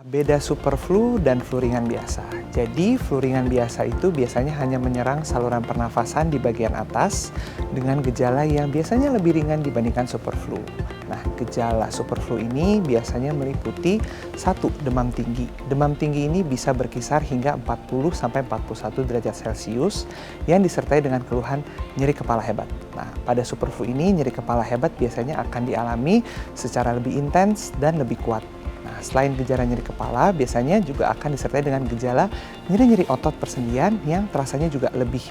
Beda super flu dan flu ringan biasa. Jadi flu ringan biasa itu biasanya hanya menyerang saluran pernafasan di bagian atas dengan gejala yang biasanya lebih ringan dibandingkan super flu. Nah, gejala super flu ini biasanya meliputi 1. Demam tinggi. Demam tinggi ini bisa berkisar hingga 40-41 derajat Celcius yang disertai dengan keluhan nyeri kepala hebat. Nah, pada super flu ini nyeri kepala hebat biasanya akan dialami secara lebih intens dan lebih kuat. Nah, selain gejala nyeri kepala, biasanya juga akan disertai dengan gejala nyeri-nyeri otot persendian yang terasanya juga lebih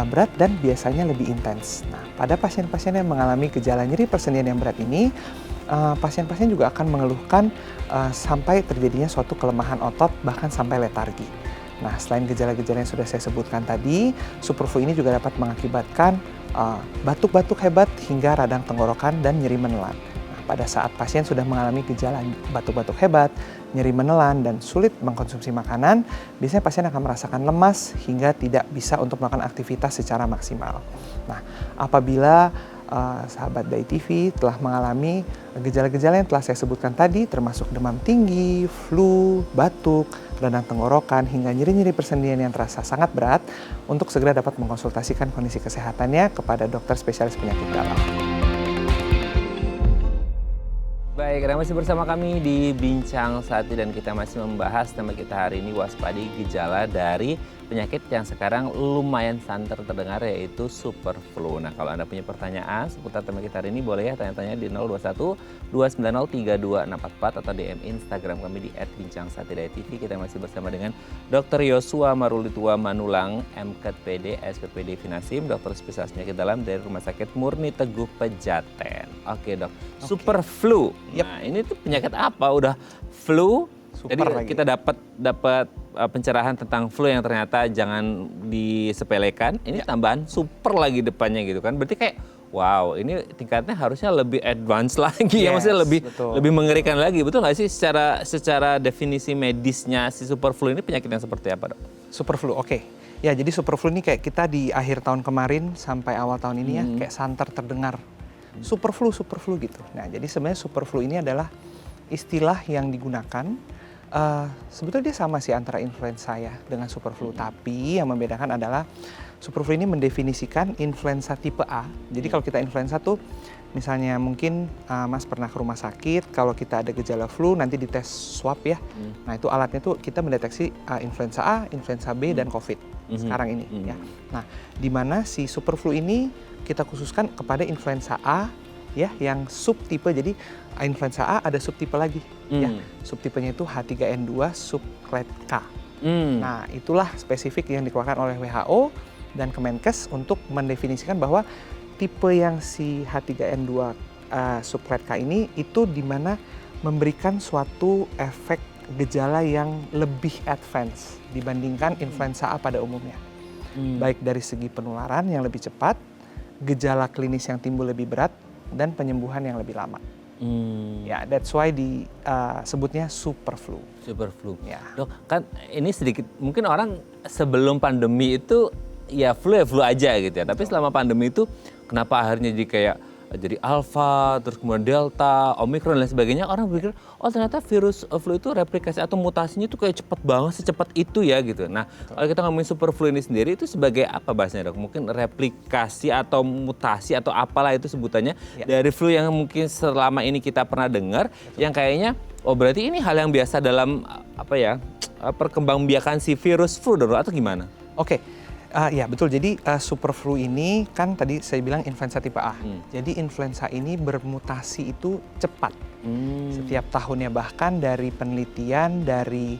berat dan biasanya lebih intens. Nah, pada pasien-pasien yang mengalami gejala nyeri persendian yang berat ini, pasien-pasien juga akan mengeluhkan sampai terjadinya suatu kelemahan otot, bahkan sampai letargi. Nah, selain gejala-gejala yang sudah saya sebutkan tadi, super flu ini juga dapat mengakibatkan batuk-batuk hebat hingga radang tenggorokan dan nyeri menelan. Pada saat pasien sudah mengalami gejala batuk-batuk hebat, nyeri menelan, dan sulit mengkonsumsi makanan, biasanya pasien akan merasakan lemas hingga tidak bisa untuk melakukan aktivitas secara maksimal. Nah, apabila sahabat Dai TV telah mengalami gejala-gejala yang telah saya sebutkan tadi, termasuk demam tinggi, flu, batuk, radang tenggorokan, hingga nyeri-nyeri persendian yang terasa sangat berat, untuk segera dapat mengkonsultasikan kondisi kesehatannya kepada dokter spesialis penyakit dalam. Baik, Anda masih bersama kami di Bincang Sati dan kita masih membahas tema kita hari ini, waspadi gejala dari penyakit yang sekarang lumayan santer terdengar, yaitu super flu. Nah, kalau Anda punya pertanyaan seputar tema kita hari ini, boleh ya tanya-tanya di 021-290-3244 atau DM Instagram kami di @bincang_sati_tv. Kita masih bersama dengan Dr. Yosua Marulitua Manulang, MKPD, SPPD Finasim, dokter spesialis penyakit dalam dari Rumah Sakit Murni Teguh Pejaten. Oke, Dok. Super flu. Nah, ini tuh penyakit apa? Udah flu. Jadi kita dapat pencerahan tentang flu yang ternyata jangan disepelekan. Ini tambahan super lagi depannya gitu kan. Berarti kayak wow, ini tingkatnya harusnya lebih advance lagi ya, maksudnya lebih mengerikan lagi. Betul nggak sih secara definisi medisnya si super flu ini penyakit yang seperti apa, Dok? Super flu, oke. Ya, jadi super flu ini kayak kita di akhir tahun kemarin sampai awal tahun ini ya, kayak santer terdengar super flu gitu. Nah, jadi sebenarnya super flu ini adalah istilah yang digunakan. Sebetulnya dia sama sih antara influenza ya dengan super flu, tapi yang membedakan adalah super flu ini mendefinisikan influenza tipe A. Jadi kalau kita influenza tuh misalnya mungkin Mas pernah ke rumah sakit, kalau kita ada gejala flu nanti dites swab ya. Nah, itu alatnya tuh kita mendeteksi influenza A, influenza B dan COVID sekarang ini ya. Nah, di mana si super flu ini kita khususkan kepada influenza A ya, yang subtipe. Jadi influenza A ada subtipe lagi ya. Subtipenya itu H3N2 subclade K. Nah, itulah spesifik yang dikeluarkan oleh WHO dan Kemenkes untuk mendefinisikan bahwa tipe yang si H3N2 subclade K ini itu di mana memberikan suatu efek gejala yang lebih advance dibandingkan influenza A pada umumnya. Baik dari segi penularan yang lebih cepat, gejala klinis yang timbul lebih berat, dan penyembuhan yang lebih lama. Ya, that's why disebutnya super flu. Super flu. Ya. Dok, kan ini sedikit mungkin orang sebelum pandemi itu ya flu aja gitu ya. Tapi selama pandemi itu kenapa akhirnya jadi alpha, terus kemudian delta, omikron dan sebagainya, orang berpikir oh ternyata virus flu itu replikasi atau mutasinya itu kayak cepat banget, secepat itu ya gitu. Nah, kalau kita ngomongin super flu ini sendiri itu sebagai apa bahasanya, Dok? Mungkin replikasi atau mutasi atau apalah itu sebutannya dari flu yang mungkin selama ini kita pernah dengar, yang kayaknya oh berarti ini hal yang biasa dalam perkembangbiakan si virus flu, Dok, atau gimana? Oke. Ya betul, jadi super flu ini kan tadi saya bilang influenza tipe A. Jadi influenza ini bermutasi itu cepat. Setiap tahunnya, bahkan dari penelitian dari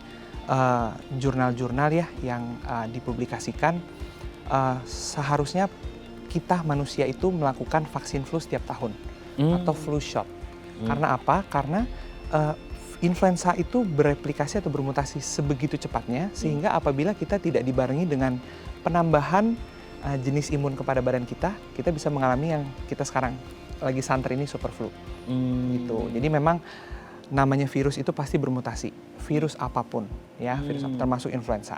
jurnal-jurnal ya yang dipublikasikan, seharusnya kita manusia itu melakukan vaksin flu setiap tahun atau flu shot. Karena apa? Karena influenza itu bereplikasi atau bermutasi sebegitu cepatnya sehingga apabila kita tidak dibarengi dengan penambahan jenis imun kepada badan kita bisa mengalami yang kita sekarang lagi santer ini super flu. Gitu. Jadi memang namanya virus itu pasti bermutasi. Virus apapun ya, virus termasuk influenza.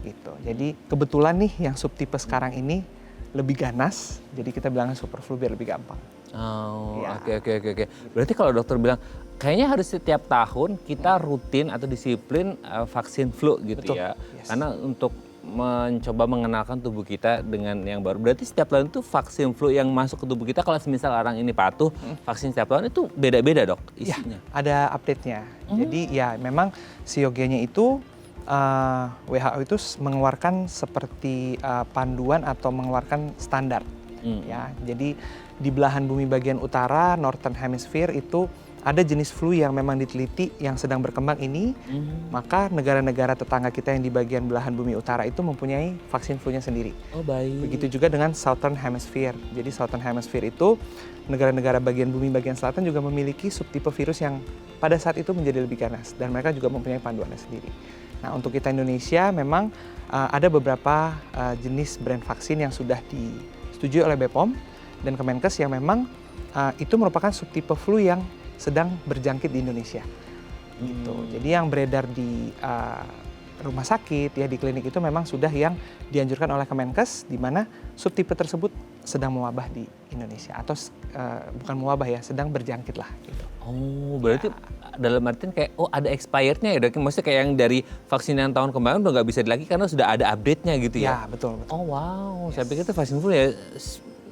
Gitu. Jadi kebetulan nih yang subtipe sekarang ini lebih ganas, jadi kita bilangnya super flu biar lebih gampang. Oh, ya. Oke. Berarti kalau dokter bilang kayaknya harus setiap tahun kita rutin atau disiplin vaksin flu gitu Betul. ya. Yes. Karena untuk mencoba mengenalkan tubuh kita dengan yang baru. Berarti setiap tahun itu vaksin flu yang masuk ke tubuh kita kalau misal orang ini patuh vaksin setiap tahun itu beda-beda dok Ya, isinya. ada update-nya. Jadi ya memang siogenya itu WHO itu mengeluarkan seperti panduan atau mengeluarkan standar. Ya, jadi di belahan bumi bagian utara, Northern Hemisphere itu ada jenis flu yang memang diteliti yang sedang berkembang ini, maka negara-negara tetangga kita yang di bagian belahan bumi utara itu mempunyai vaksin flu-nya sendiri. Oh baik. Begitu juga dengan Southern Hemisphere. Jadi Southern Hemisphere itu negara-negara bagian bumi bagian selatan juga memiliki subtipe virus yang pada saat itu menjadi lebih ganas dan mereka juga mempunyai panduannya sendiri. Nah, untuk kita Indonesia memang ada beberapa jenis brand vaksin yang sudah disetujui oleh BPOM dan Kemenkes yang memang itu merupakan subtipe flu yang sedang berjangkit di Indonesia. Gitu. Jadi yang beredar di rumah sakit ya di klinik itu memang sudah yang dianjurkan oleh Kemenkes di mana subtipe tersebut sedang mewabah di Indonesia atau bukan mewabah ya, sedang berjangkit lah gitu. Oh, berarti dalam artian kayak ada expirednya ya dok? Maksudnya kayak yang dari vaksin yang tahun kemarin udah nggak bisa lagi karena sudah ada update-nya gitu ya? Ya, betul. Oh wow, saya pikir itu vaksin flu ya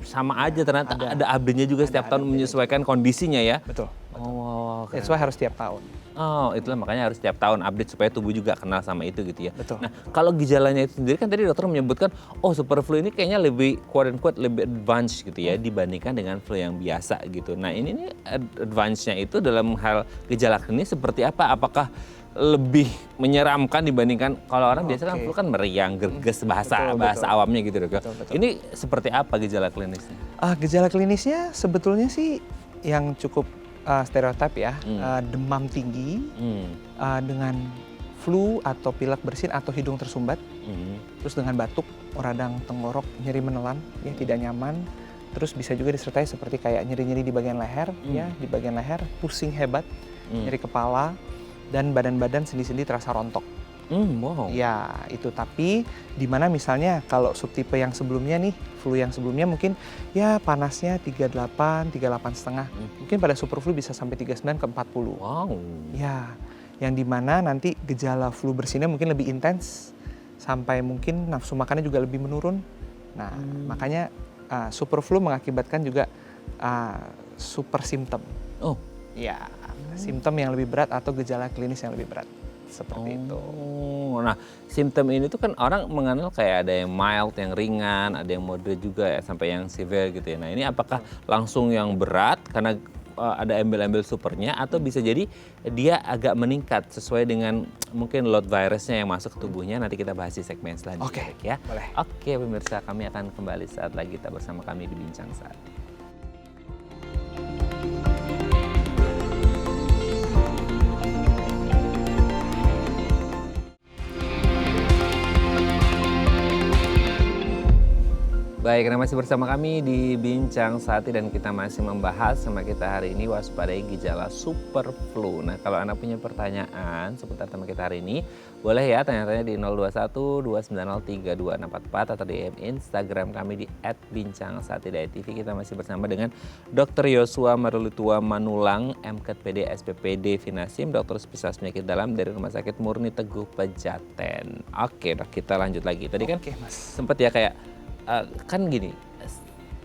sama aja ternyata ada update-nya juga setiap tahun menyesuaikan kondisinya ya? Betul. Oh wow. That's why harus tiap tahun. Oh, itulah makanya harus setiap tahun update supaya tubuh juga kenal sama itu gitu ya. Betul. Nah, kalau gejalanya itu sendiri kan tadi dokter menyebutkan, super flu ini kayaknya lebih quote unquote lebih advance gitu ya dibandingkan dengan flu yang biasa gitu. Nah, ini nih advance-nya itu dalam hal gejala klinis seperti apa? Apakah lebih menyeramkan dibandingkan kalau orang biasa kan flu kan meriang, gerges bahasa awamnya gitu dok. Betul. Ini seperti apa gejala klinisnya? Gejala klinisnya sebetulnya sih yang cukup stereotip ya, demam tinggi dengan flu atau pilek bersin atau hidung tersumbat, terus dengan batuk, radang tenggorok, nyeri menelan, ya tidak nyaman, terus bisa juga disertai seperti kayak nyeri-nyeri di bagian leher, ya di bagian leher, pusing hebat, nyeri kepala, dan badan-badan sendi-sendi terasa rontok. Wow. Ya itu, tapi di mana misalnya kalau subtipe yang sebelumnya nih, flu yang sebelumnya mungkin ya panasnya 38, 38,5. Mungkin pada super flu bisa sampai 39 ke 40. Wow. Ya, yang di mana nanti gejala flu bersinnya mungkin lebih intens sampai mungkin nafsu makannya juga lebih menurun. Nah, makanya super flu mengakibatkan juga super simptom. Oh. Ya, simptom yang lebih berat atau gejala klinis yang lebih berat. Seperti itu. Nah, simptom ini tuh kan orang mengenal kayak ada yang mild, yang ringan, ada yang moderate juga ya, sampai yang severe gitu ya. Nah, ini apakah langsung yang berat karena ada embel-embel supernya atau bisa jadi dia agak meningkat sesuai dengan mungkin load virusnya yang masuk ke tubuhnya. Nanti kita bahas di segmen selanjutnya. Oke, ya. boleh. Oke, pemirsa, kami akan kembali saat lagi tetap bersama kami di Bincang Saat. Baik, karena masih bersama kami di Bincang Sati dan kita masih membahas sama kita hari ini waspadai gejala super flu. Nah, kalau Anda punya pertanyaan seputar tema kita hari ini, boleh ya tanya-tanya di 021-290-3244 atau di Instagram kami di @bincang_sati.tv. Kita masih bersama dengan Dr. Yosua Marulitua Manulang, MKPD SPPD Finasim, dokter spesialis penyakit dalam dari Rumah Sakit Murni Teguh Pejaten. Oke, dok, kita lanjut lagi. Tadi kan sempat ya kayak kan gini,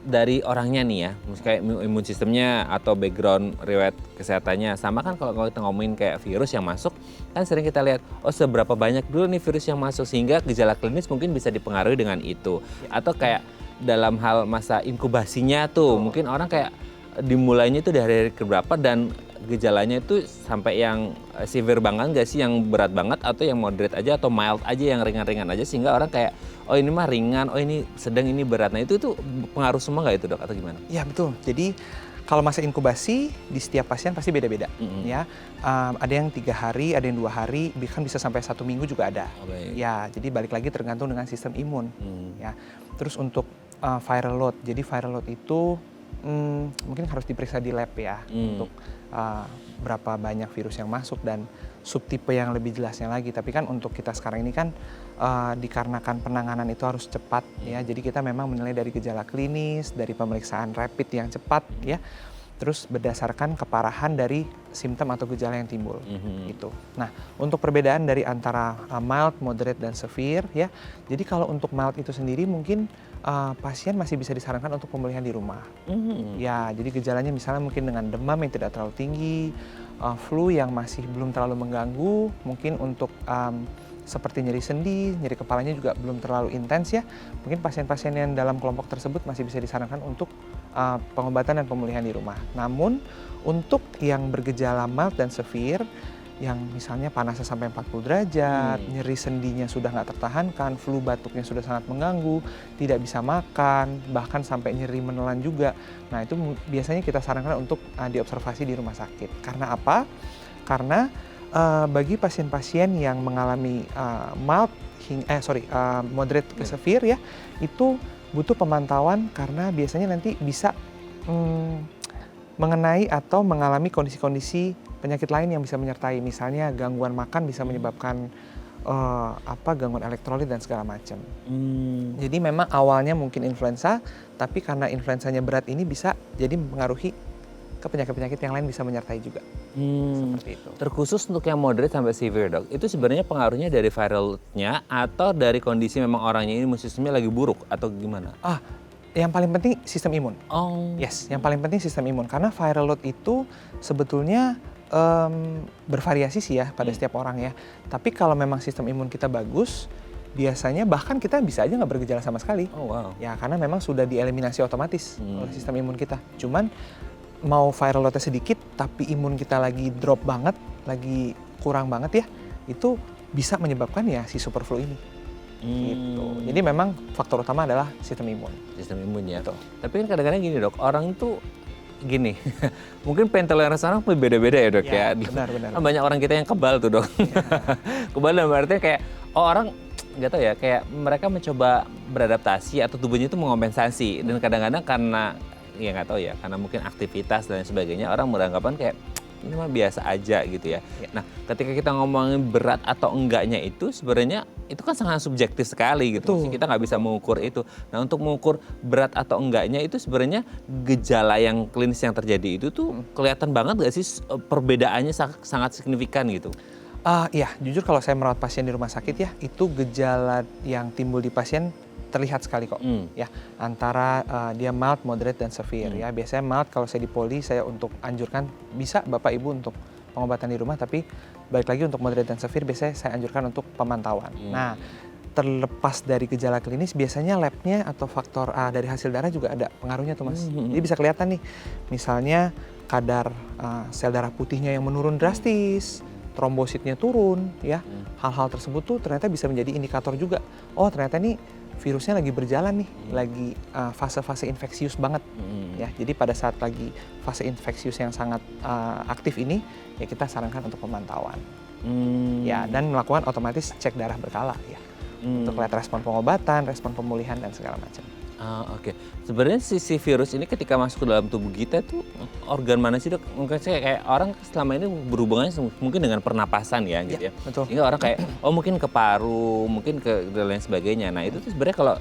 dari orangnya nih ya, kayak imun sistemnya atau background riwayat kesehatannya sama kan. Kalau kita ngomongin kayak virus yang masuk, kan sering kita lihat, seberapa banyak dulu nih virus yang masuk sehingga gejala klinis mungkin bisa dipengaruhi dengan itu. Atau kayak dalam hal masa inkubasinya tuh, mungkin orang kayak dimulainya itu dari hari keberapa dan gejalanya itu sampai yang severe banget nggak sih, yang berat banget atau yang moderate aja atau mild aja, yang ringan-ringan aja sehingga orang kayak ini mah ringan, ini sedang, ini berat. Nah itu pengaruh semua nggak itu dok atau gimana? Ya betul. Jadi kalau masa inkubasi di setiap pasien pasti beda-beda ya. Ada yang 3 hari, ada yang 2 hari, bahkan bisa sampai 1 minggu juga ada. Ya, jadi balik lagi tergantung dengan sistem imun. Ya. Terus untuk viral load, jadi viral load itu mungkin harus diperiksa di lab ya untuk berapa banyak virus yang masuk dan subtipe yang lebih jelasnya lagi. Tapi kan untuk kita sekarang ini kan dikarenakan penanganan itu harus cepat ya. Jadi kita memang menilai dari gejala klinis, dari pemeriksaan rapid yang cepat ya. terus berdasarkan keparahan dari simptom atau gejala yang timbul. Gitu. Nah, untuk perbedaan dari antara mild, moderate, dan severe ya. Jadi kalau untuk mild itu sendiri mungkin pasien masih bisa disarankan untuk pemulihan di rumah. Ya, jadi gejalanya misalnya mungkin dengan demam yang tidak terlalu tinggi, flu yang masih belum terlalu mengganggu, mungkin untuk seperti nyeri sendi, nyeri kepalanya juga belum terlalu intens ya. Mungkin pasien-pasien yang dalam kelompok tersebut masih bisa disarankan untuk pengobatan dan pemulihan di rumah. Namun untuk yang bergejala mild dan severe, yang misalnya panasnya sampai 40 derajat, nyeri sendinya sudah nggak tertahankan, flu batuknya sudah sangat mengganggu, tidak bisa makan, bahkan sampai nyeri menelan juga. Nah itu biasanya kita sarankan untuk diobservasi di rumah sakit. Karena apa? Karena bagi pasien-pasien yang mengalami moderate ke severe ya, itu butuh pemantauan karena biasanya nanti bisa mengenai atau mengalami kondisi-kondisi penyakit lain yang bisa menyertai, misalnya gangguan makan bisa menyebabkan gangguan elektrolit dan segala macam. Jadi memang awalnya mungkin influenza, tapi karena influenzanya berat ini bisa jadi mempengaruhi ke penyakit-penyakit yang lain bisa menyertai juga. Seperti itu. Terkhusus untuk yang moderate sampai severe dok, itu sebenarnya pengaruhnya dari viral load-nya atau dari kondisi memang orangnya ini imun sistemnya lagi buruk atau gimana? Yang paling penting sistem imun. Yes, yang paling penting sistem imun. Karena viral load itu sebetulnya bervariasi sih ya pada setiap orang ya. Tapi kalau memang sistem imun kita bagus, biasanya bahkan kita bisa aja nggak bergejala sama sekali. Ya karena memang sudah dieliminasi otomatis oleh sistem imun kita. Cuman mau viral load-nya sedikit, tapi imun kita lagi drop banget, lagi kurang banget ya, itu bisa menyebabkan ya si super flu ini. Gitu. Jadi memang faktor utama adalah sistem imun. Sistem imun ya. Betul. Tapi kan kadang-kadang gini dok, orang tuh gini, mungkin pain tolerance orang beda-beda ya dok ya. Benar. Banyak orang kita yang kebal tuh dok. Kebal dalam artinya kayak orang nggak tahu ya, kayak mereka mencoba beradaptasi atau tubuhnya itu mengompensasi dan kadang-kadang karena ya nggak tahu ya, karena mungkin aktivitas dan sebagainya orang beranggapan kayak ini mah biasa aja gitu ya. Nah, ketika kita ngomongin berat atau enggaknya itu sebenarnya itu kan sangat subjektif sekali gitu. Kita nggak bisa mengukur itu. Nah, untuk mengukur berat atau enggaknya itu sebenarnya gejala yang klinis yang terjadi itu tuh kelihatan banget nggak sih perbedaannya sangat signifikan gitu? Iya, jujur kalau saya merawat pasien di rumah sakit ya, itu gejala yang timbul di pasien terlihat sekali kok ya, antara dia mild, moderate, dan severe ya. Biasanya mild kalau saya di poli saya untuk anjurkan bisa Bapak Ibu untuk pengobatan di rumah, tapi balik lagi untuk moderate dan severe biasanya saya anjurkan untuk pemantauan. Nah, terlepas dari gejala klinis biasanya labnya atau faktor dari hasil darah juga ada pengaruhnya tuh Mas. Jadi bisa kelihatan nih, misalnya kadar sel darah putihnya yang menurun drastis, trombositnya turun ya. Hal-hal tersebut tuh ternyata bisa menjadi indikator juga. Oh, ternyata nih virusnya lagi berjalan nih, lagi fase-fase infeksius banget ya. Jadi pada saat lagi fase infeksius yang sangat aktif ini, ya kita sarankan untuk pemantauan. Ya, dan melakukan otomatis cek darah berkala ya. Untuk lihat respon pengobatan, respon pemulihan dan segala macam. Oke. Sebenarnya si virus ini ketika masuk ke dalam tubuh kita tuh organ mana sih dok? Mungkin saya kayak orang selama ini berhubungannya mungkin dengan pernapasan ya gitu ya. Betul. Sehingga orang kayak mungkin ke paru, mungkin ke dan lain sebagainya. Nah itu tuh sebenarnya kalau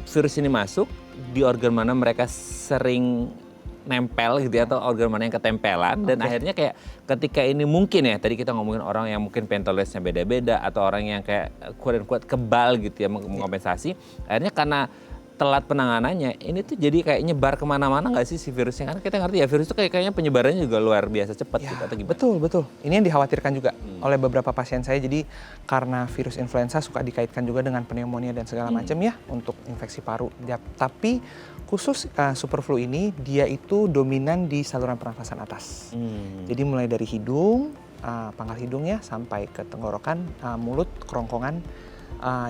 virus ini masuk di organ mana mereka sering nempel gitu ya, atau organ mana yang ketempelan dan akhirnya kayak ketika ini mungkin ya, tadi kita ngomongin orang yang mungkin pain tolerance-nya beda-beda atau orang yang kayak kuat kebal gitu ya mengompensasi, akhirnya karena telat penanganannya, ini tuh jadi kayak nyebar kemana-mana nggak sih si virusnya? Karena kita ngerti ya virus itu kayaknya penyebarannya juga luar biasa cepat gitu atau gimana? Betul. Ini yang dikhawatirkan juga oleh beberapa pasien saya. Jadi karena virus influenza suka dikaitkan juga dengan pneumonia dan segala macam ya untuk infeksi paru. Ya, tapi khusus super flu ini dia itu dominan di saluran pernafasan atas. Jadi mulai dari hidung, pangkal hidungnya sampai ke tenggorokan, mulut, kerongkongan,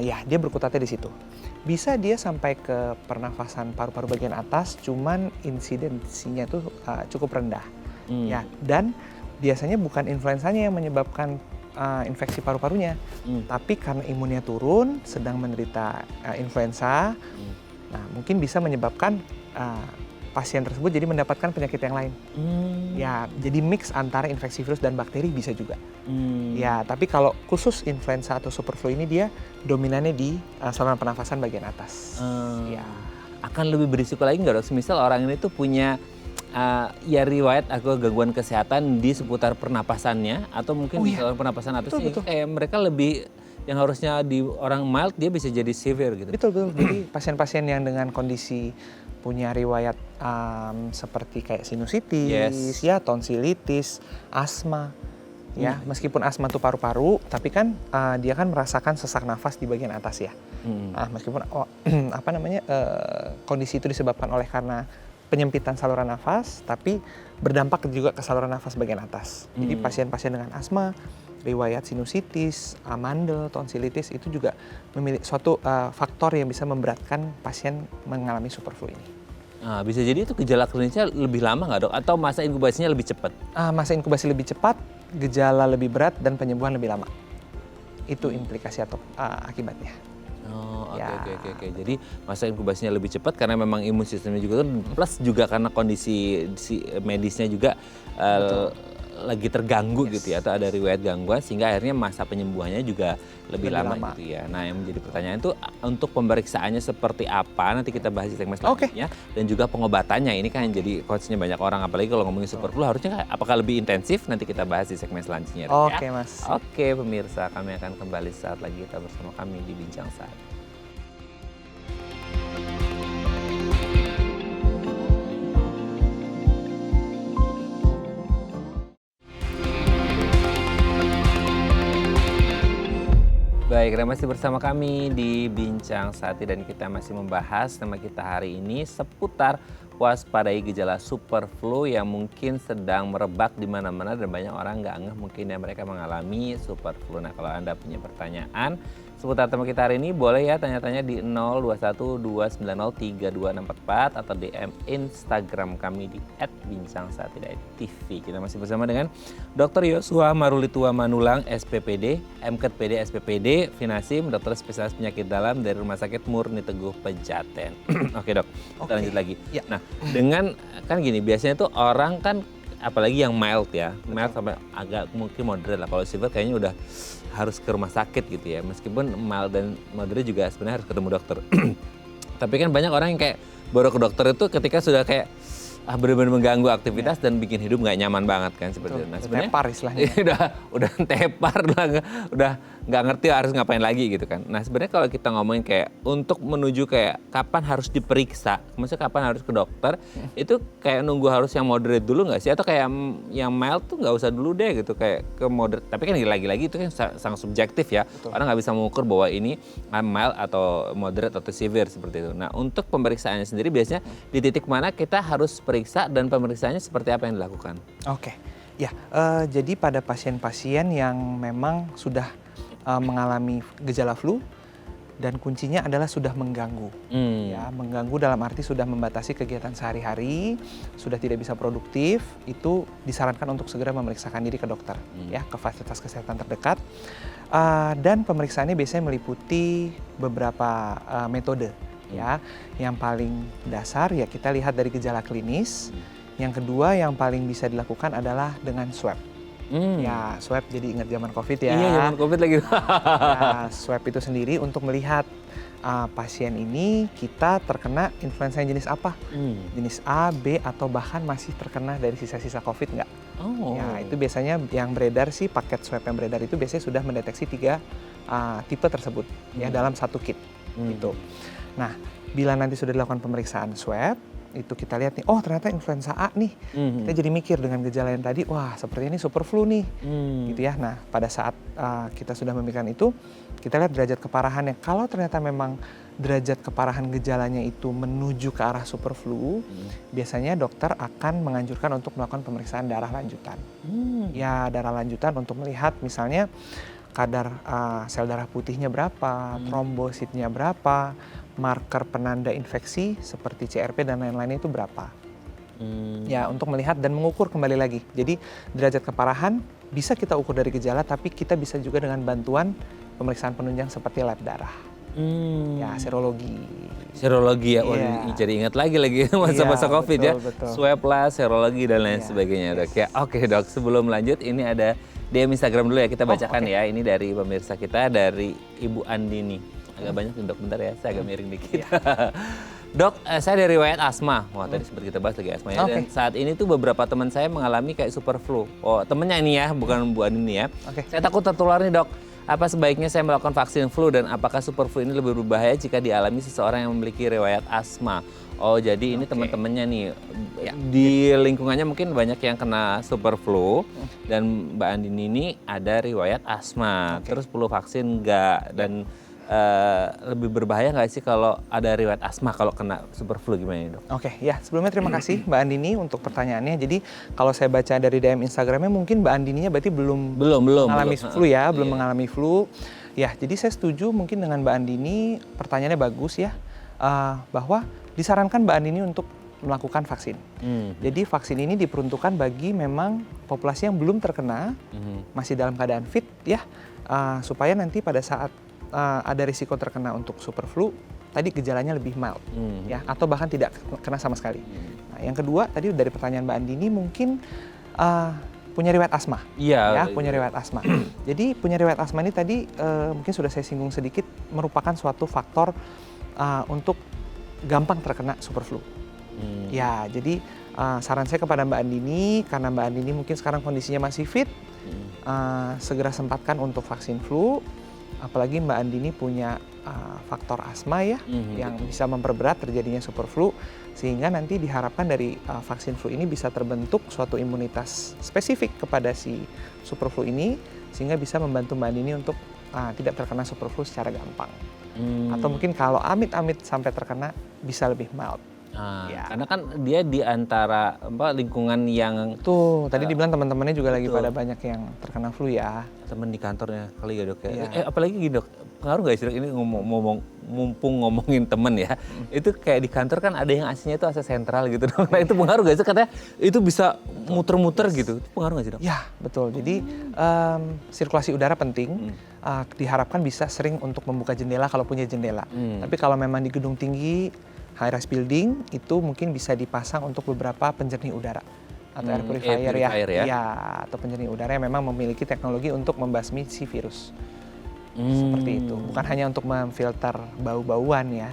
ya dia berkutatnya di situ. Bisa dia sampai ke pernafasan paru-paru bagian atas, cuman insidensinya itu cukup rendah. Ya, dan biasanya bukan influenzanya yang menyebabkan infeksi paru-parunya, tapi karena imunnya turun, sedang menderita influenza, nah mungkin bisa menyebabkan pasien tersebut jadi mendapatkan penyakit yang lain. Ya, jadi mix antara infeksi virus dan bakteri bisa juga. Ya, tapi kalau khusus influenza atau super flu ini dia dominannya di saluran pernafasan bagian atas. Ya. Akan lebih berisiko lagi nggak dok? Misal orang ini tuh punya ya riwayat atau gangguan kesehatan di seputar pernapasannya atau mungkin di saluran pernapasan atasnya Betul. kayak mereka lebih yang harusnya di orang mild dia bisa jadi severe gitu. Betul. Jadi pasien-pasien yang dengan kondisi punya riwayat seperti kayak sinusitis, ya tonsilitis, asma, ya meskipun asma itu paru-paru, tapi kan dia kan merasakan sesak nafas di bagian atas ya. Meskipun kondisi itu disebabkan oleh karena penyempitan saluran nafas, tapi berdampak juga ke saluran nafas bagian atas. Jadi pasien-pasien dengan asma, riwayat sinusitis, amandel, tonsilitis itu juga memiliki suatu faktor yang bisa memberatkan pasien mengalami superflu ini. Nah, bisa jadi itu gejala klinisnya lebih lama nggak dok? Atau masa inkubasinya lebih cepat? Masa inkubasi lebih cepat, gejala lebih berat, dan penyembuhan lebih lama. Itu implikasi atau akibatnya. Oh, oke. Jadi masa inkubasinya lebih cepat karena memang imun sistemnya juga plus juga karena kondisi medisnya juga lagi terganggu gitu ya atau ada riwayat gangguan sehingga akhirnya masa penyembuhannya juga lebih lama gitu ya. Nah, yang menjadi pertanyaan itu untuk pemeriksaannya seperti apa nanti kita bahas di segmen selanjutnya dan juga pengobatannya ini kan yang jadi concernnya banyak orang apalagi kalau ngomongin superflu harusnya apakah lebih intensif nanti kita bahas di segmen selanjutnya. Oke, Mas. Oke, pemirsa kami akan kembali saat lagi kita bersama kami di Bincang Saat. Baik, Anda masih bersama kami di Bincang Sati dan kita masih membahas tema kita hari ini seputar waspadai gejala superflu yang mungkin sedang merebak di mana-mana dan banyak orang nggak ngeh mungkin ya mereka mengalami superflu. Nah, kalau Anda punya pertanyaan seputar tema kita hari ini boleh ya tanya-tanya di 0212903264 atau DM Instagram kami di @bincang-sati.tv. Kita masih bersama dengan Dr. Yosua Marulitua Manulang, SPPD, MKPD, SPPD, Finasim, dokter spesialis penyakit dalam dari Rumah Sakit Murni Teguh Pejaten. Oke dok, kita lanjut lagi. Ya. Nah, dengan kan gini, biasanya tuh orang kan apalagi yang mild ya, mild sampai agak mungkin moderate lah. Kalau severe kayaknya udah harus ke rumah sakit gitu ya. Meskipun mild dan moderate juga sebenarnya harus ketemu dokter. Tapi kan banyak orang yang kayak baru ke dokter itu ketika sudah kayak benar-benar mengganggu aktivitas dan bikin hidup nggak nyaman banget kan seperti itu. Nah, sebenarnya tepar istilahnya. udah tepar udah nggak ngerti harus ngapain lagi gitu kan. Nah, sebenarnya kalau kita ngomongin kayak untuk menuju kayak kapan harus diperiksa, maksudnya kapan harus ke dokter, itu kayak nunggu harus yang moderate dulu nggak sih? Atau kayak yang mild tuh nggak usah dulu deh gitu kayak ke moderate. Tapi kan lagi-lagi itu kan sangat subjektif ya. Betul. Orang nggak bisa mengukur bahwa ini mild atau moderate atau severe seperti itu. Nah, untuk pemeriksaannya sendiri biasanya di titik mana kita harus periksa dan pemeriksaannya seperti apa yang dilakukan? Oke, ya jadi pada pasien-pasien yang memang sudah mengalami gejala flu dan kuncinya adalah sudah mengganggu, ya mengganggu dalam arti sudah membatasi kegiatan sehari-hari, sudah tidak bisa produktif, itu disarankan untuk segera memeriksakan diri ke dokter, ya ke fasilitas kesehatan terdekat. Dan pemeriksaannya biasanya meliputi beberapa metode. Ya, yang paling dasar ya kita lihat dari gejala klinis. Yang kedua yang paling bisa dilakukan adalah dengan swab. Ya, swab jadi ingat zaman COVID ya. Iya, zaman COVID lagi. Ya, swab itu sendiri untuk melihat pasien ini kita terkena influenza yang jenis apa? Jenis A, B, atau bahkan masih terkena dari sisa-sisa COVID nggak? Oh. Ya, itu biasanya yang beredar sih, paket swab yang beredar itu biasanya sudah mendeteksi 3 tipe tersebut ya dalam satu kit. Gitu. Nah, bila nanti sudah dilakukan pemeriksaan swab, itu kita lihat nih, oh ternyata influenza A nih. Kita jadi mikir dengan gejala yang tadi, wah seperti ini superflu nih. Gitu ya. Nah, pada saat kita sudah memikirkan itu, kita lihat derajat keparahannya. Kalau ternyata memang derajat keparahan gejalanya itu menuju ke arah superflu, biasanya dokter akan menganjurkan untuk melakukan pemeriksaan darah lanjutan. Ya, darah lanjutan untuk melihat misalnya kadar sel darah putihnya berapa, trombositnya berapa, marker penanda infeksi seperti CRP dan lain-lainnya itu berapa. Ya, untuk melihat dan mengukur kembali lagi. Jadi derajat keparahan bisa kita ukur dari gejala, tapi kita bisa juga dengan bantuan pemeriksaan penunjang seperti lab darah. Ya, serologi. Serologi ya, jadi ingat lagi masa-masa COVID ya. Betul. Swab lah, serologi dan lain sebagainya dok ya. Oke dok, sebelum lanjut ini ada DM Instagram dulu ya, kita bacakan ya. Ini dari pemirsa kita, dari Ibu Andini. Agak banyak nih dok, bentar ya, saya agak miring dikit. Dok, saya dari riwayat asma. Wah, tadi sempat kita bahas lagi asma ya. Dan saat ini tuh beberapa teman saya mengalami kayak super flu. Oh, temennya ini ya, bukan Bu Andini ya. Saya takut tertular nih, Dok. Apa sebaiknya saya melakukan vaksin flu dan apakah super flu ini lebih berbahaya jika dialami seseorang yang memiliki riwayat asma? Oh, jadi ini teman-temannya nih, di lingkungannya mungkin banyak yang kena super flu dan Mbak Andini ini ada riwayat asma. Terus perlu vaksin enggak? Dan lebih berbahaya nggak sih kalau ada riwayat asma kalau kena super flu, gimana nih, Dok? Oke, ya sebelumnya terima kasih Mbak Andini untuk pertanyaannya. Jadi kalau saya baca dari DM Instagramnya mungkin Mbak Andininya berarti belum mengalami flu ya, belum mengalami flu. Ya, jadi saya setuju mungkin dengan Mbak Andini, pertanyaannya bagus ya, bahwa disarankan Mbak Andini untuk melakukan vaksin. Jadi vaksin ini diperuntukkan bagi memang populasi yang belum terkena, masih dalam keadaan fit ya, supaya nanti pada saat ada risiko terkena untuk super flu, tadi gejalanya lebih mild, ya, atau bahkan tidak kena sama sekali. Nah, yang kedua tadi dari pertanyaan Mbak Andini mungkin punya riwayat asma, ya, punya riwayat asma. Jadi punya riwayat asma ini tadi mungkin sudah saya singgung sedikit, merupakan suatu faktor untuk gampang terkena super flu. Ya, jadi saran saya kepada Mbak Andini, karena Mbak Andini mungkin sekarang kondisinya masih fit, segera sempatkan untuk vaksin flu. Apalagi Mbak Andini punya faktor asma ya, yang bisa memperberat terjadinya super flu, sehingga nanti diharapkan dari vaksin flu ini bisa terbentuk suatu imunitas spesifik kepada si super flu ini, sehingga bisa membantu Mbak Andini untuk tidak terkena super flu secara gampang. Atau mungkin kalau amit-amit sampai terkena bisa lebih mild. Karena kan dia di antara lingkungan yang tuh tadi dibilang teman-temannya juga lagi pada banyak yang terkena flu ya. Teman di kantornya kali ya, Dok ya. Apalagi gini, Dok, pengaruh nggak sih, Dok, ini mumpung ngomongin temen ya, itu kayak di kantor kan ada yang AC-nya itu AC sentral gitu, Dok. Nah, itu pengaruh nggak sih, katanya itu bisa muter-muter gitu, itu pengaruh nggak sih, Dok? Ya betul, jadi sirkulasi udara penting, diharapkan bisa sering untuk membuka jendela kalau punya jendela. Tapi kalau memang di gedung tinggi, high rise building, itu mungkin bisa dipasang untuk beberapa penjernih udara atau air purifier ya, atau penjernih udara yang memang memiliki teknologi untuk membasmi si virus. Seperti itu, bukan hanya untuk memfilter bau-bauan ya,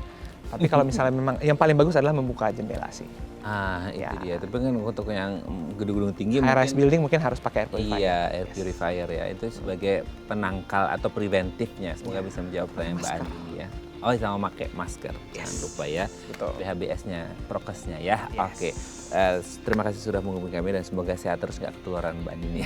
tapi kalau misalnya memang yang paling bagus adalah membuka jendela sih. Itu dia. Tapi kan untuk yang gedung-gedung tinggi high rise building mungkin harus pakai air purifier. Iya, air purifier ya. Itu sebagai penangkal atau preventifnya. Semoga bisa menjawab pertanyaan Mbak Andini ya. Oh, sama pakai masker. Jangan lupa ya. Betul. PHBS-nya, prokesnya ya. Oke. Terima kasih sudah menghubungi kami dan semoga sehat terus, nggak ketularan Mbak Andini.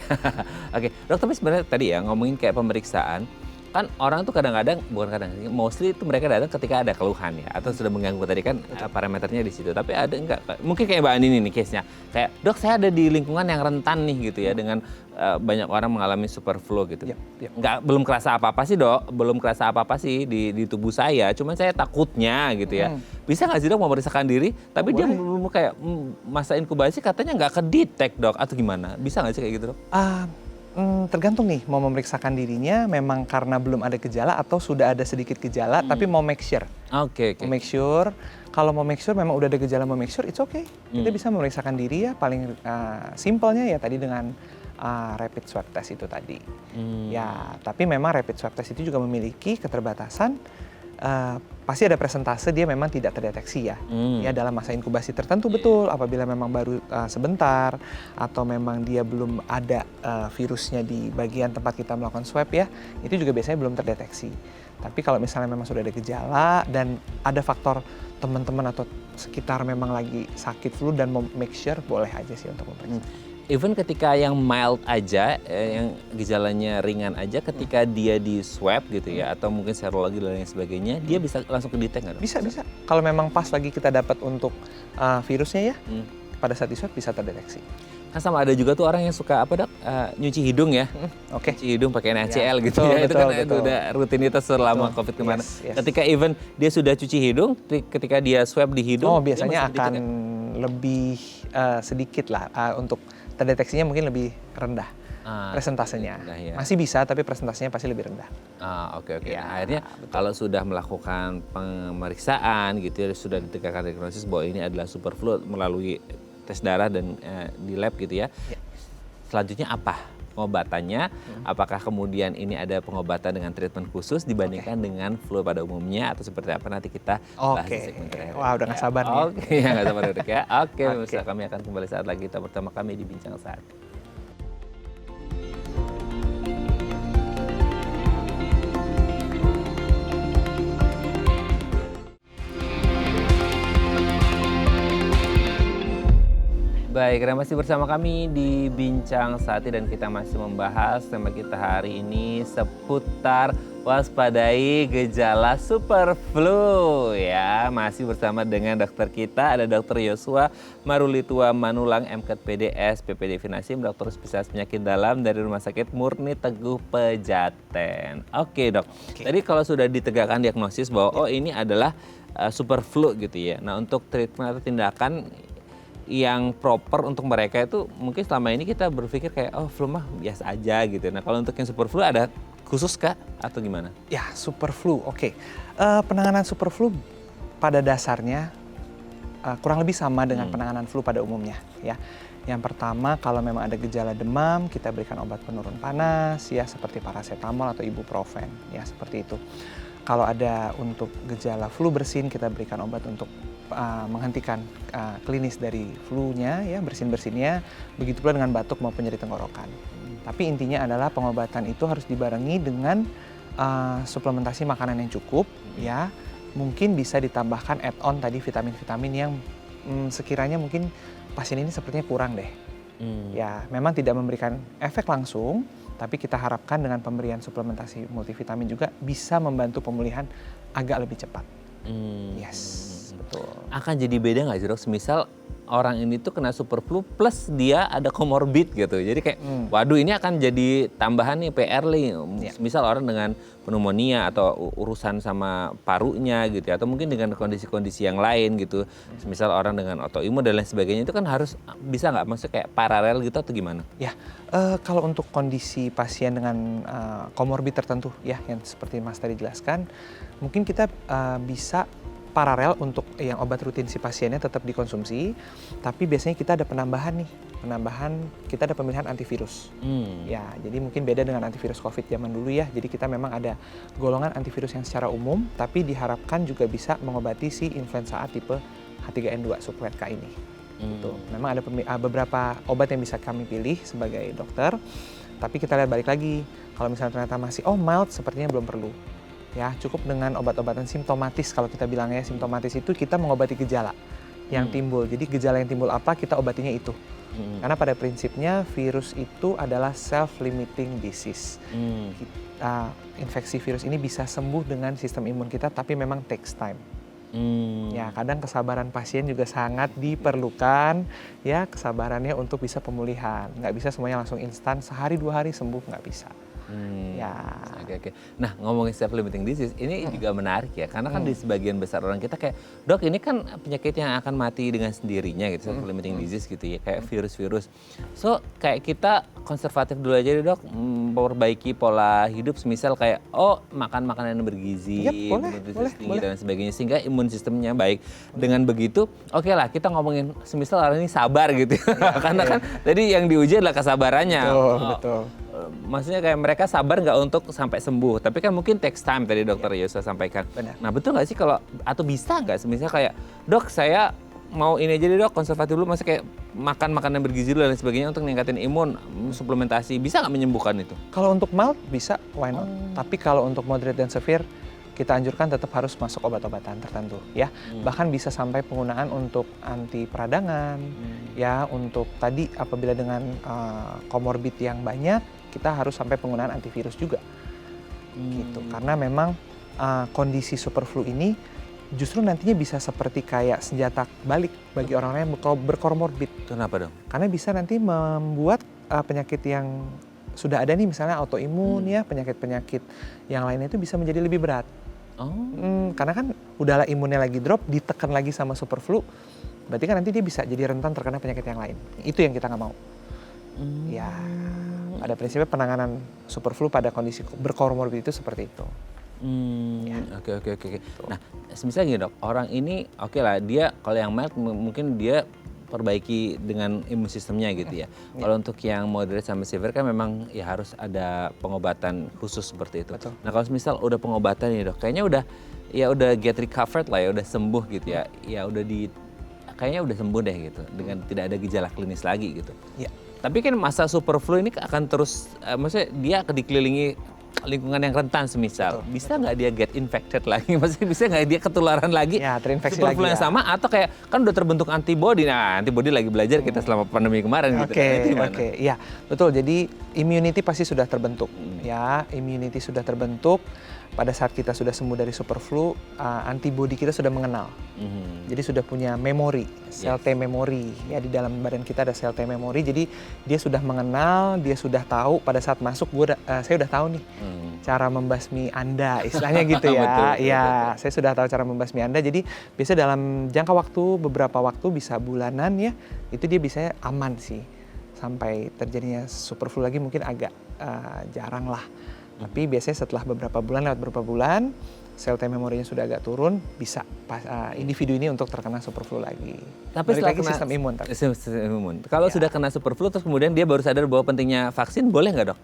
Oke, Dok, tapi sebenarnya tadi ya ngomongin kayak pemeriksaan, kan orang tuh kadang-kadang, bukan kadang, mostly itu mereka datang ketika ada keluhan ya, atau sudah mengganggu, tadi kan parameternya di situ. Tapi ada enggak, mungkin kayak Mbak Andini nih case-nya, kayak, Dok, saya ada di lingkungan yang rentan nih gitu ya, dengan banyak orang mengalami super flu gitu. Belum kerasa apa-apa sih, Dok, belum kerasa apa-apa sih di tubuh saya, cuman saya takutnya gitu ya. Bisa nggak sih, Dok, memeriksakan diri, tapi dia belum kayak masa inkubasi katanya nggak kedetek, Dok, atau gimana? Bisa nggak sih kayak gitu, Dok? Tergantung nih, mau memeriksakan dirinya memang karena belum ada gejala atau sudah ada sedikit gejala, tapi mau make sure. Mau make sure, kalau mau make sure memang udah ada gejala, mau make sure, it's okay. Kita bisa memeriksakan diri ya, paling simpelnya ya tadi dengan rapid swab test itu tadi. Ya, tapi memang rapid swab test itu juga memiliki keterbatasan. Pasti ada presentase dia memang tidak terdeteksi ya, ya dalam masa inkubasi tertentu betul. Apabila memang baru sebentar atau memang dia belum ada virusnya di bagian tempat kita melakukan swab ya, itu juga biasanya belum terdeteksi. Tapi kalau misalnya memang sudah ada gejala dan ada faktor teman-teman atau sekitar memang lagi sakit flu dan mau make sure, boleh aja sih untuk memeriksa. Even ketika yang mild aja, yang gejalanya ringan aja, ketika dia di swab gitu ya, atau mungkin serologi dan lain sebagainya, dia bisa langsung kedetek nggak, Dok? Bisa. Kalau memang pas lagi kita dapat untuk virusnya ya, pada saat di swab bisa terdeteksi. Kan sama ada juga tuh orang yang suka apa, Dok, nyuci hidung ya, nyuci hidung pakai NaCl gitu ya, itu kan udah rutinitas selama COVID kemarin. Ketika even dia sudah cuci hidung, ketika dia swab di hidung, biasanya akan lebih sedikit lah untuk terdeteksinya mungkin lebih rendah presentasenya. Masih bisa, tapi presentasenya pasti lebih rendah. Oke. Nah, akhirnya kalau sudah melakukan pemeriksaan gitu ya, sudah ditegakkan diagnosis bahwa ini adalah super flu melalui tes darah dan di lab gitu ya. Selanjutnya apa pengobatannya, apakah kemudian ini ada pengobatan dengan treatment khusus dibandingkan dengan flu pada umumnya atau seperti apa nanti kita bahas di segmen terakhir. Wah, udah nggak sabar nih. Oke, ya nggak sabar Dok ya. Oke, pemirsa, kami akan kembali saat lagi kita bersama kami di Bincang Saat. Baik, Anda masih bersama kami di Bincang Sati dan kita masih membahas tema kita hari ini seputar waspadai gejala super flu ya. Masih bersama dengan dokter kita, ada Dr. Yosua Marulitua Manulang, MKed PDS, PPD Finasim, dokter spesialis penyakit dalam dari Rumah Sakit Murni Teguh Pejaten. Oke dok, tadi kalau sudah ditegakkan diagnosis bahwa ini adalah super flu gitu ya. Nah untuk treatment atau tindakan yang proper untuk mereka itu mungkin selama ini kita berpikir kayak flu mah biasa aja gitu. Nah kalau untuk yang super flu ada khusus kah atau gimana? Ya super flu, oke. Penanganan super flu pada dasarnya kurang lebih sama dengan penanganan flu pada umumnya ya. Yang pertama kalau memang ada gejala demam kita berikan obat penurun panas ya seperti paracetamol atau ibuprofen ya seperti itu. Kalau ada untuk gejala flu bersin kita berikan obat untuk menghentikan klinis dari flu-nya ya bersin-bersinnya, begitu pula dengan batuk maupun nyeri tenggorokan. Tapi intinya adalah pengobatan itu harus dibarengi dengan suplementasi makanan yang cukup ya. Mungkin bisa ditambahkan add-on tadi vitamin-vitamin yang sekiranya mungkin pasien ini sepertinya kurang deh. Ya, memang tidak memberikan efek langsung, tapi kita harapkan dengan pemberian suplementasi multivitamin juga bisa membantu pemulihan agak lebih cepat. Yes. Betul. Akan jadi beda nggak sih dok? Semisal orang ini tuh kena super flu plus dia ada comorbid gitu. Jadi kayak waduh ini akan jadi tambahan nih PR nih. Misal orang dengan pneumonia atau urusan sama parunya gitu ya. Atau mungkin dengan kondisi-kondisi yang lain gitu. Misal orang dengan autoimun dan lain sebagainya itu kan harus bisa nggak? Maksudnya kayak paralel gitu atau gimana? Ya, kalau untuk kondisi pasien dengan comorbid tertentu ya yang seperti Mas tadi jelaskan, mungkin kita bisa paralel untuk yang obat rutin si pasiennya tetap dikonsumsi, tapi biasanya kita ada penambahan kita ada pemilihan antivirus. Ya, jadi mungkin beda dengan antivirus COVID zaman dulu ya. Jadi kita memang ada golongan antivirus yang secara umum, tapi diharapkan juga bisa mengobati si influenza A tipe H3N2 subclade K ini. Gitu. Memang ada beberapa obat yang bisa kami pilih sebagai dokter, tapi kita lihat balik lagi. Kalau misalnya ternyata masih mild, sepertinya belum perlu. Ya, cukup dengan obat-obatan simptomatis. Kalau kita bilangnya simptomatis itu kita mengobati gejala yang timbul. Jadi gejala yang timbul apa kita obatinya itu. Karena pada prinsipnya virus itu adalah self-limiting disease. Infeksi virus ini bisa sembuh dengan sistem imun kita, tapi memang takes time. Ya, kadang kesabaran pasien juga sangat diperlukan. Ya, kesabarannya untuk bisa pemulihan. Nggak bisa semuanya langsung instan, sehari 2 hari sembuh, nggak bisa. Ya. Oke. Nah ngomongin self-limiting disease ini juga menarik ya. Karena kan di sebagian besar orang kita kayak, dok ini kan penyakit yang akan mati dengan sendirinya gitu, self-limiting disease gitu ya. Kayak virus-virus. So kayak kita konservatif dulu aja deh dok, memperbaiki pola hidup semisal kayak makan makanan yang bergizi, nutrisi tinggi dan sebagainya. Sehingga imun sistemnya baik. Dengan begitu, oke lah kita ngomongin semisal orang ini sabar gitu. Karena kan tadi yang diuji adalah kesabarannya. Betul. Maksudnya kayak mereka sabar nggak untuk sampai sembuh, tapi kan mungkin takes time tadi dokter Yosua sampaikan. Benar. Nah betul nggak sih kalau atau bisa nggak misalnya kayak dok saya mau ini aja deh dok konservatif dulu, maksudnya kayak makan makanan bergizi dulu dan sebagainya untuk meningkatin imun, suplementasi bisa nggak menyembuhkan itu? Kalau untuk mild bisa, why not? Tapi kalau untuk moderate dan severe kita anjurkan tetap harus masuk obat-obatan tertentu ya. Bahkan bisa sampai penggunaan untuk anti peradangan ya, untuk tadi apabila dengan comorbid yang banyak kita harus sampai penggunaan antivirus juga. Gitu. Karena memang kondisi super flu ini justru nantinya bisa seperti kayak senjata balik bagi orang-orang yang berkomorbid. Kenapa dong? Karena bisa nanti membuat penyakit yang sudah ada nih misalnya autoimun ya, penyakit-penyakit yang lainnya itu bisa menjadi lebih berat. Karena kan udahlah imunnya lagi drop, ditekan lagi sama super flu, berarti kan nanti dia bisa jadi rentan terkena penyakit yang lain. Itu yang kita nggak mau. Ya, pada prinsipnya penanganan super flu pada kondisi berkomorbid itu seperti itu. Oke. Nah, misalnya gini dok, orang ini oke lah dia kalau yang mild mungkin dia perbaiki dengan imun sistemnya gitu ya. Kalau untuk yang moderate sama severe kan memang ya harus ada pengobatan khusus seperti itu. Betul. Nah kalau misal udah pengobatan nih dok, kayaknya udah get recovered lah ya, udah sembuh gitu ya. Ya kayaknya udah sembuh deh gitu, dengan tidak ada gejala klinis lagi gitu. Ya. Tapi kan masa super flu ini akan terus, maksudnya dia akan dikelilingi lingkungan yang rentan semisal. Betul, Bisa nggak dia get infected lagi? Maksudnya bisa nggak dia ketularan lagi? Ya, terinfeksi super lagi flu yang ya. sama atau kayak kan udah terbentuk antibody. Nah, antibody lagi belajar kita selama pandemi kemarin gitu. Oke, Nah, itu gimana? oke. Ya, betul. Jadi immunity pasti sudah terbentuk. Ya, immunity sudah terbentuk. Pada saat kita sudah sembuh dari super flu, antibody kita sudah mengenal. Mhm. Jadi sudah punya memori, sel T memori. Ya, di dalam badan kita ada sel T memori. Jadi dia sudah mengenal, dia sudah tahu pada saat masuk saya udah tahu nih cara membasmi Anda, istilahnya gitu ya. Betul, Iya, betul. saya sudah tahu cara membasmi Anda. Jadi biasa dalam jangka waktu beberapa waktu bisa bulanan ya, itu dia bisa aman sih. Sampai terjadinya super flu lagi mungkin agak jarang lah. Tapi biasanya setelah beberapa bulan, sel T memorinya sudah agak turun, bisa individu ini untuk terkena super flu lagi. Tapi Balik setelah lagi sistem imun. Tapi. Sistem imun. Kalau Ya. sudah kena super flu terus kemudian dia baru sadar bahwa pentingnya vaksin, boleh nggak dok?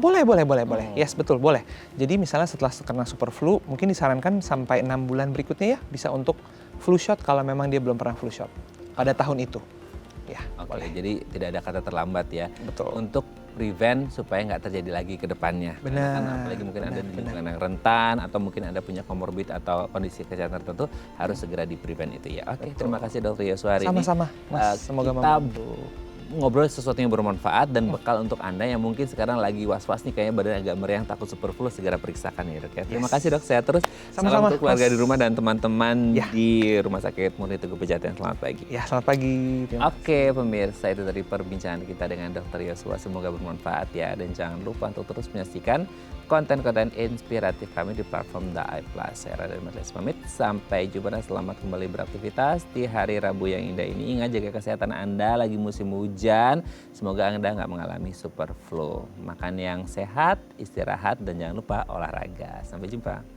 Boleh. Yes, betul, boleh. Jadi misalnya setelah kena super flu, mungkin disarankan sampai 6 bulan berikutnya ya, bisa untuk flu shot kalau memang dia belum pernah flu shot pada tahun itu. Ya, Oke, boleh. jadi tidak ada kata terlambat ya. Betul. Untuk prevent supaya nggak terjadi lagi ke depannya. Benar, Karena apalagi mungkin ada di benar. lingkungan yang rentan atau mungkin ada punya komorbid atau kondisi kesehatan tertentu, harus segera di prevent itu ya. Oke, Betul. terima kasih Dr. Yosua hari ini. Sama-sama, Mas. Semoga kita membantu. ngobrol sesuatu yang bermanfaat dan bekal untuk Anda yang mungkin sekarang lagi was-was nih kayaknya badan agak meriang takut super flu, segera periksakan ya dok ya. Terima Yes. kasih dok, sehat terus. Salam Sama-sama, untuk keluarga Mas. di rumah dan teman-teman Ya. di Rumah Sakit Murni Teguh Pejaten. Selamat pagi. Ya, selamat pagi. Terima Oke pemirsa, itu tadi perbincangan kita dengan Dr. Yosua. Semoga bermanfaat ya. Dan jangan lupa untuk terus menyaksikan konten-konten inspiratif kami di platform The Eye Plus. Saya Raden Marles pamit. Sampai jumpa dan selamat kembali beraktivitas di hari Rabu yang indah ini. Ingat jaga kesehatan Anda, lagi musim hujan. Semoga Anda nggak mengalami super flu. Makan yang sehat, istirahat, dan jangan lupa olahraga. Sampai jumpa.